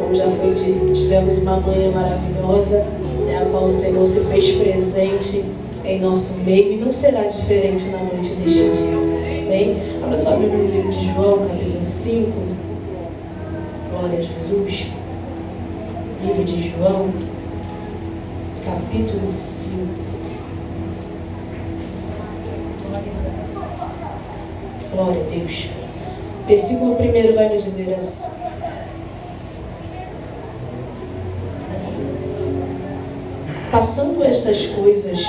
Como já foi dito, tivemos uma manhã maravilhosa, a qual o Senhor se fez presente em nosso meio e não será diferente na noite deste dia. Bem, abra sua Bíblia no livro de João, capítulo 5. Glória a Jesus. Livro de João, capítulo 5. Glória a Deus. Versículo 1 vai nos dizer assim: passando estas coisas,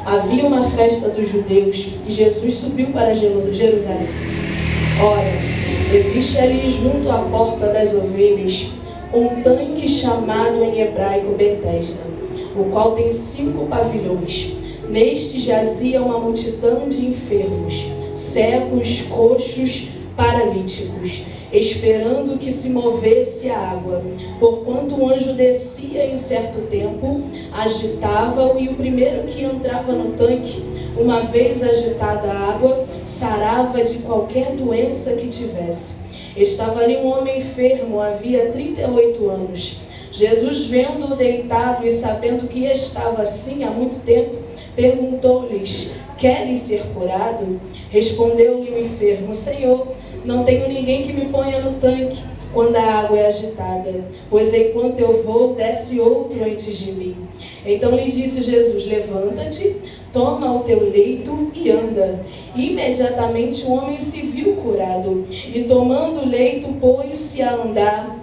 havia uma festa dos judeus e Jesus subiu para Jerusalém. Ora, existe ali junto à porta das ovelhas um tanque chamado em hebraico Betesda, o qual tem 5 pavilhões. Neste jazia uma multidão de enfermos, cegos, coxos, paralíticos, esperando que se movesse a água. Porquanto o anjo descia em certo tempo, agitava-o, e o primeiro que entrava no tanque, uma vez agitada a água, sarava de qualquer doença que tivesse. Estava ali um homem enfermo, havia 38 anos. Jesus, vendo-o deitado e sabendo que estava assim há muito tempo, perguntou-lhes: queres ser curado? Respondeu-lhe o enfermo: Senhor, não tenho ninguém que me ponha no tanque quando a água é agitada, pois enquanto eu vou, desce outro antes de mim. Então lhe disse Jesus: levanta-te, toma o teu leito e anda. Imediatamente o homem se viu curado, e tomando o leito, pôs-se a andar,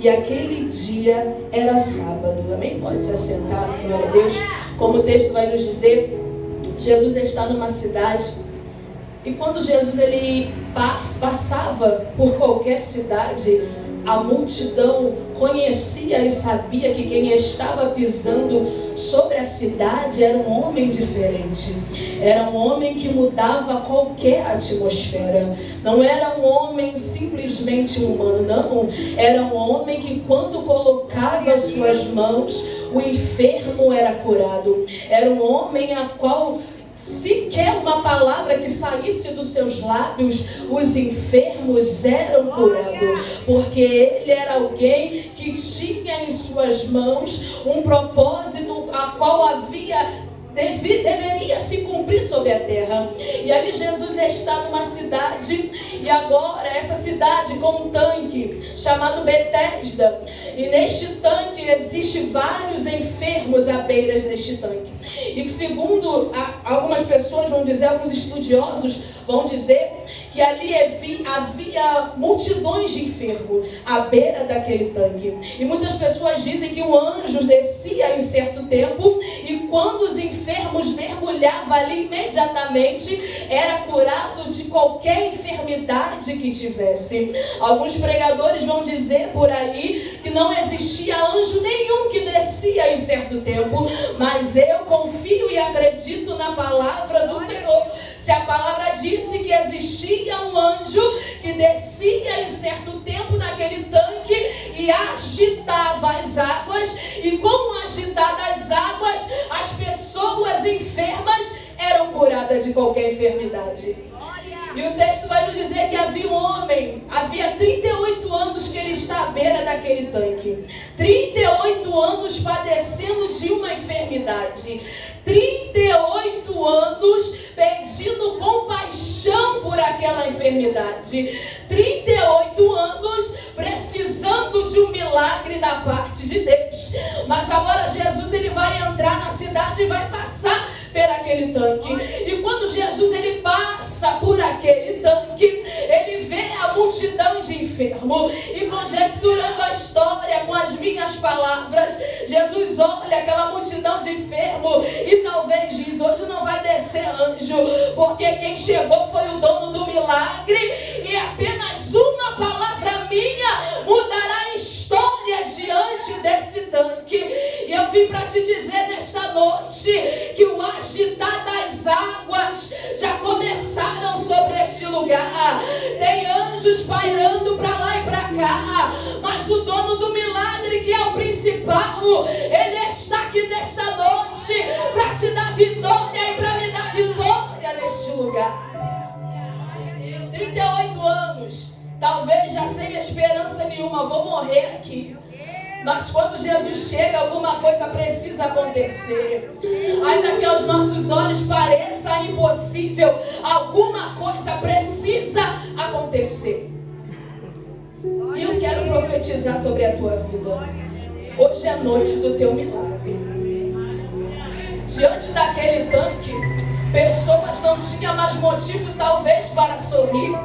e aquele dia era sábado. Amém? Pode se assentar, glória a Deus. Como o texto vai nos dizer, Jesus está numa cidade, e quando Jesus ele passava por qualquer cidade, a multidão conhecia e sabia que quem estava pisando sobre a cidade era um homem diferente. Era um homem que mudava qualquer atmosfera. Não era um homem simplesmente humano, não. Era um homem que quando colocava as suas mãos, o enfermo era curado. Era um homem a qual sequer uma palavra que saísse dos seus lábios, os enfermos eram curados, porque ele era alguém que tinha em suas mãos um propósito a qual deveria se cumprir sobre a terra. E ali Jesus está numa cidade, e agora essa cidade com um tanque chamado Betesda, e neste tanque existe vários enfermos à beira deste tanque. E segundo algumas pessoas vão dizer, alguns estudiosos vão dizer que ali havia multidões de enfermos à beira daquele tanque. E muitas pessoas dizem que o anjo descia em certo tempo, e quando os enfermos mergulhavam ali, imediatamente era curado de qualquer enfermidade que tivesse. Alguns pregadores vão dizer por aí que não existia anjo nenhum que descia em certo tempo, mas eu confio e acredito na palavra do Senhor. Se a palavra disse que existia um anjo que descia em certo tempo naquele tanque e agitava as águas, e com agitadas as águas, as pessoas enfermas eram curadas de qualquer enfermidade. E o texto vai nos dizer que havia um homem, havia 38 anos que ele está à beira daquele tanque. 38 anos padecendo de uma enfermidade. 38 anos pedindo compaixão por aquela enfermidade. 38 anos precisando de um milagre da parte de Deus. Mas agora Jesus ele vai entrar na cidade e vai passar por aquele tanque. E quando Jesus ele passa por aquele tanque, ele vê a multidão de enfermos. E conjecturando a história com as minhas palavras, Jesus olha aquela multidão de enfermos e talvez diz: hoje não vai descer anjo, porque quem chegou foi o dono do milagre, e apenas uma palavra minha mudará histórias diante desse tanque. E eu vim para te dizer nesta noite que o agitar das águas já começaram sobre este lugar. Tem anjos pairando para lá e para cá, mas o dono do milagre, que é o principal, ele está aqui nesta noite para te dar vitória e para me dar vitória neste lugar. 38 anos talvez já sem esperança nenhuma, vou morrer aqui. Mas quando Jesus chega, alguma coisa precisa acontecer. Ainda que aos nossos olhos pareça impossível, alguma coisa precisa acontecer. E eu quero profetizar sobre a tua vida. Hoje é noite do teu milagre. Diante daquele tanque, pessoas não tinham mais motivos talvez para sorrir.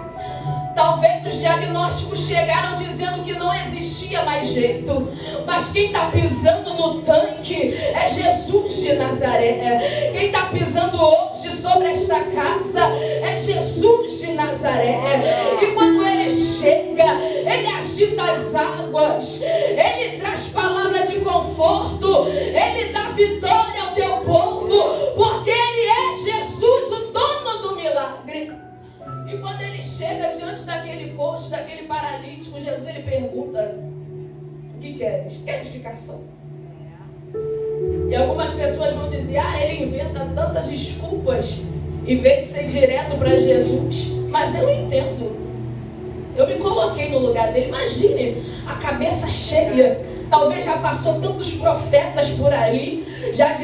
Talvez os diagnósticos chegaram dizendo que não existia mais jeito. Mas quem está pisando no tanque é Jesus de Nazaré. Quem está pisando hoje sobre esta casa é Jesus de Nazaré. E quando ele chega, ele agita as águas, ele traz palavra de conforto, ele dá vitória ao teu povo, porque ele é Jesus, o dono do milagre. E quando ele chega diante daquele coxo, daquele paralítico, Jesus ele pergunta: o que queres? Queres ficar são? E algumas pessoas vão dizer: ele inventa tantas desculpas em vez de ser direto para Jesus. Mas eu entendo. Eu me coloquei no lugar dele. Imagine a cabeça cheia. Talvez já passou tantos profetas por ali, já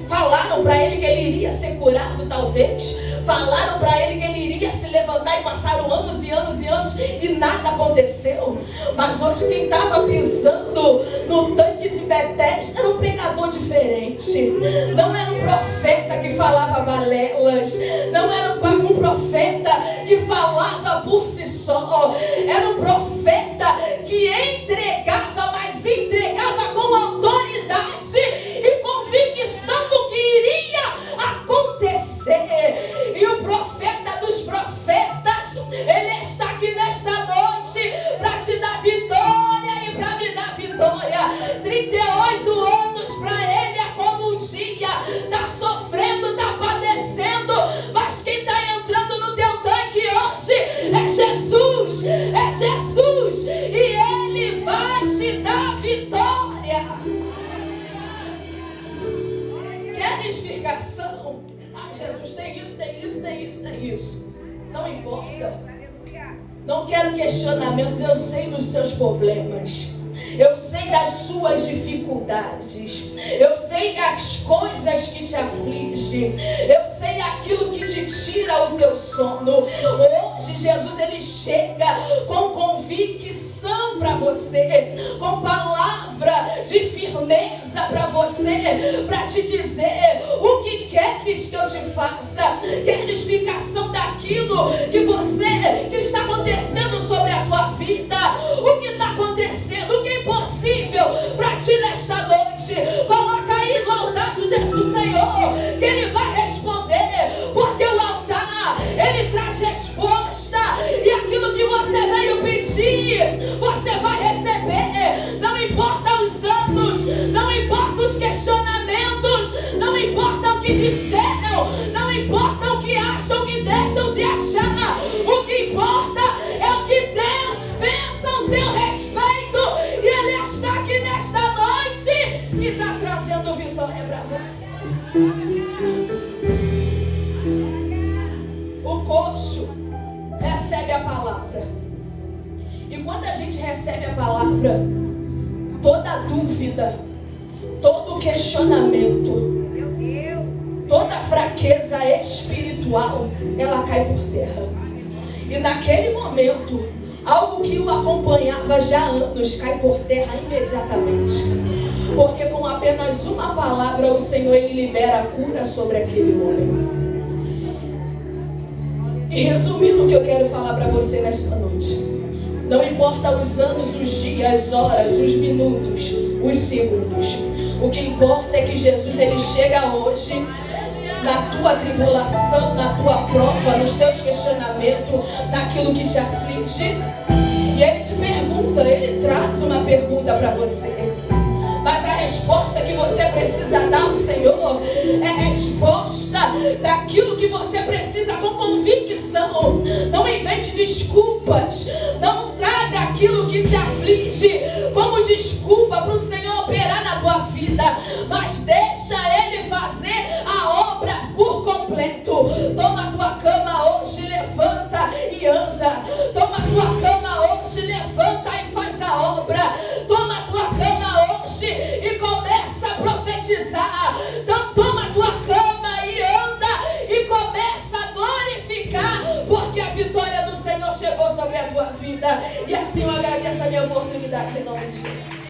falaram para ele que ele iria ser curado, talvez. Falaram para ele que ele iria se levantar e passaram anos e anos e anos e nada aconteceu. Mas hoje quem estava pisando no tanque de Betesda era um pregador diferente. Não era um profeta que falava balelas. Não era um profeta que falava por si só. Era um profeta que entregava, mas entregava com autoridade e convicção do que iria acontecer. E o profeta dos profetas, ele está aqui nesta noite para te dar vitória e para me dar vitória. 38 anos para ele é como um dia. Está sofrendo, está padecendo, mas quem está entrando no teu tanque hoje é Jesus. É Jesus. E ele vai te dar vitória. Queres ficação? Jesus, tem isso, tem isso, tem isso, tem isso. Não importa. Não quero questionamentos. Eu sei dos seus problemas. Eu sei das suas dificuldades. Eu sei as coisas que te afligem. Eu sei aquilo que te tira o teu sono. Hoje Jesus ele chega com convicção para você, com palavra de firmeza para você, para te dizer: o que queres que eu te faça? Queres ficação daquilo que está acontecendo sobre a tua vida? O que está acontecendo? O que é impossível para ti nesta noite? Coloca aí no altar de Jesus, Senhor, que ele vai responder, porque o altar ele traz resposta, e aquilo que você veio pedir você vai receber. Não importa os anos, não importa os questionamentos, não importa o que disseram, não importa o que acham, que deixam de achar. O que importa é o que Deus pensa ao teu respeito, e ele está aqui nesta noite e está trazendo vitória para você. O coxo recebe a palavra, e quando a gente recebe a palavra, toda dúvida, todo questionamento, toda fraqueza espiritual, ela cai por terra. E naquele momento, algo que o acompanhava já há anos cai por terra imediatamente. Porque com apenas uma palavra o Senhor ele libera a cura sobre aquele homem. E resumindo o que eu quero falar para você nesta noite: não importa os anos, os dias, as horas, os minutos, os segundos. O que importa é que Jesus ele chega hoje na tua tribulação, na tua prova, nos teus questionamentos, naquilo que te aflige. E ele te pergunta, ele traz uma pergunta para você. Mas a resposta que você precisa dar ao Senhor é resposta daquilo que você precisa com convicção. Não invente desculpas. Não traga aquilo que te aflige como desculpa para o Senhor operar na tua vida. Mas deixa Ele fazer a obra por completo. Toma a tua cama hoje, levanta e anda. Toma sopra. Toma a tua cama hoje e começa a profetizar. Então toma a tua cama e anda e começa a glorificar, porque a vitória do Senhor chegou sobre a tua vida. E assim eu agradeço a minha oportunidade em nome de Jesus.